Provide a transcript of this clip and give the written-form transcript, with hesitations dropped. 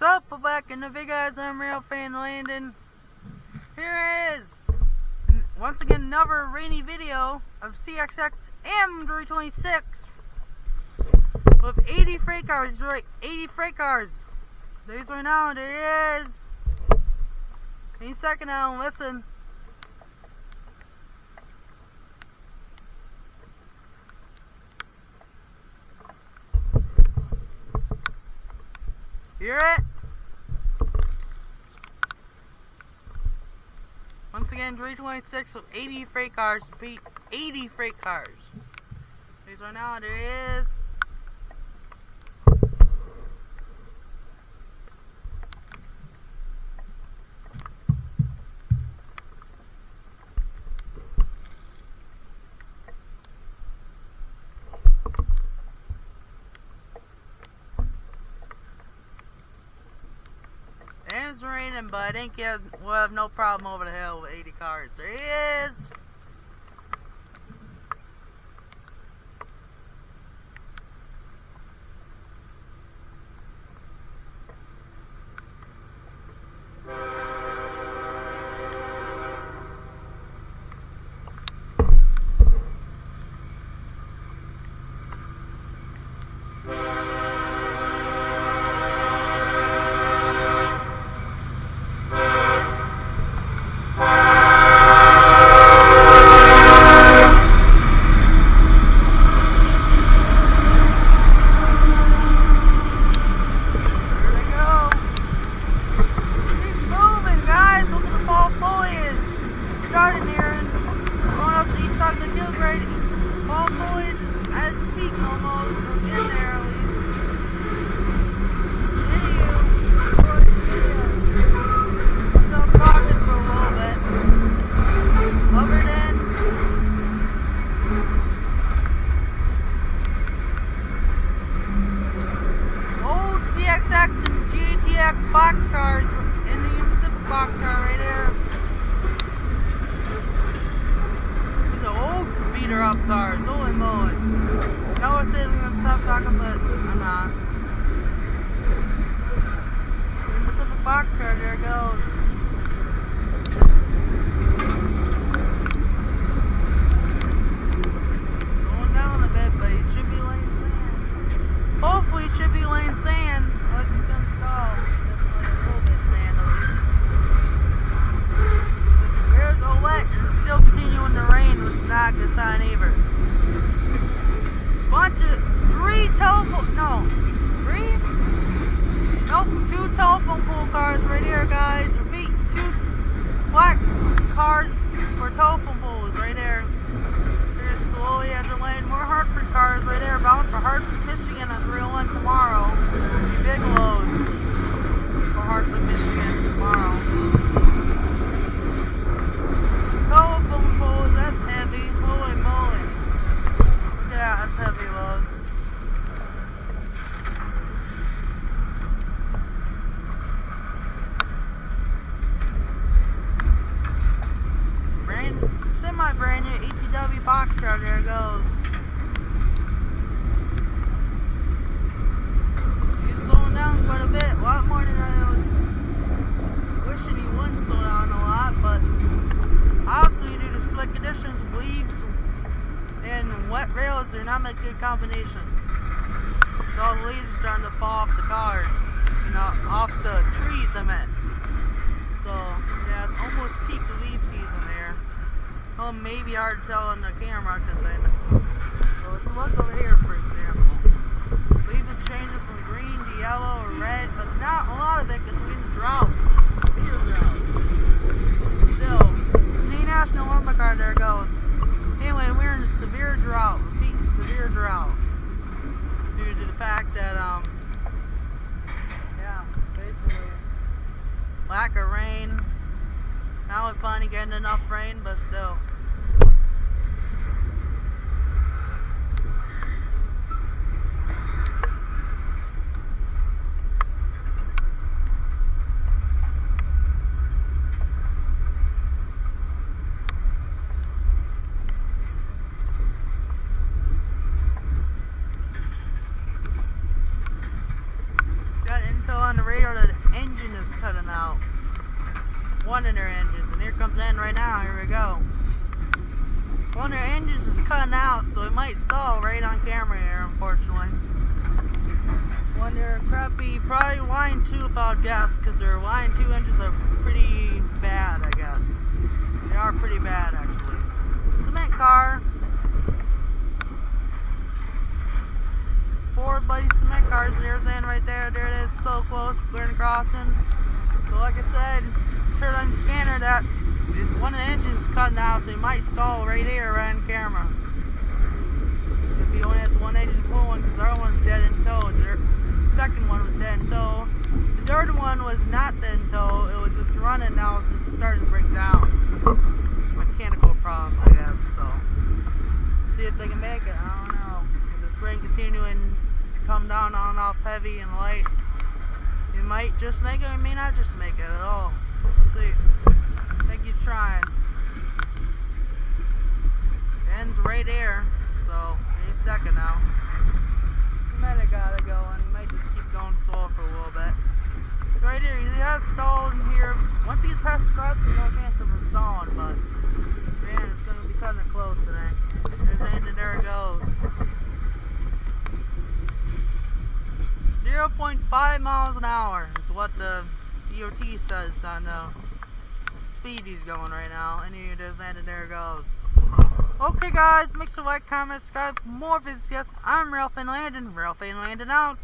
Sup, we're back in the big eyes. I'm real fan Landon. Here is once again another rainy video of CSX M326 with 80 freight cars. Right, 80 freight cars. There's right now. There is. Any second now. Listen. Hear it? Once again, 326 with 80 freight cars beat 80 freight cars. There's right now, there is. It's raining, but I think we'll have no problem over the hill with 80 cars. There he is! Starting here and going up the East Saugatuck right. Fall foliage at its peak almost. We're getting there at least. Still talking for a little bit. Other than old CSX and GTX boxcars in the Union Pacific boxcar right there. Beater up cars, holy moly. Noah says I'm gonna stop talking, but I'm not. Pacific boxcar, there it goes. Going down a bit, but it should be laying sand. Hopefully it should be laying sand. Like it's gonna stall. Definitely a little bit of sand at least. There's a wet and it's still continuing to rain. Not a good sign either. Two telephone pole cars right here, guys. Repeat, 2 black cars for telephone poles right there. They're slowly as they're laying more Hartford cars right there, bound for Hartford, Michigan on 301 tomorrow. Big loads for Hartford, Michigan tomorrow. Telephone poles, that's heavy. Holy moly. Look at that, that's heavy load. Semi-brand new ATW box truck, there it goes. He's slowing down quite a bit, a lot more than I was wishing he wouldn't slow down a lot, but obviously due to slick conditions, leaves and wet rails are not a good combination. So all the leaves are starting to fall off the cars, you know, off the trees I meant. So yeah, it's almost peak leaf season there. Well, maybe hard to tell on the camera because I know. So let's look over here, for example. Leaves are changing from green to yellow or red, but not a lot of it because we're in the drought. Severe drought. Still, the National Lumber Card, there it goes. Anyway, we're in a severe drought. Repeat, severe drought. Due to the fact that, yeah, basically, lack of rain. Now we're finally getting enough rain, but still. on the radio that the engine is cutting out. One of their engines, and here comes in right now. Here we go. One of their engines is cutting out, so it might stall right on camera here, unfortunately. One of their crappy, probably line 2 if I would guess, because their line 2 engines are pretty bad, I guess. They are pretty bad, actually. Cement car. 4 bloody cement cars, and there's in right there. There it is, so close, clearing the crossing. So like I said, turn on the scanner that one of the engines cutting out, so it might stall right here, right on camera. If he only has one engine pulling, because the other one's dead in tow. The second one was dead in tow. The third one was not dead in tow. It was just running. Now it's just starting to break down. Mechanical problem, I guess. So see if they can make it. I don't know. With this rain continuing to come down on and off heavy and light, it might just make it, or it may not just make it at all. We'll see. I think he's trying. It ends right there, so any second now. He might have got it going. He might just keep going slow for a little bit. Right here, he has stalled in here. Once he gets past the cross, there's no chance of him stalling, but man, it's going to be kind of close today. There's the end, and there it goes. 0.5 miles an hour is what the DOT says on the speed he's going right now. And here it is, and there it goes. Okay guys, make sure to like, comment, subscribe for more videos. I'm Ralph and Landon. Ralph and Landon out.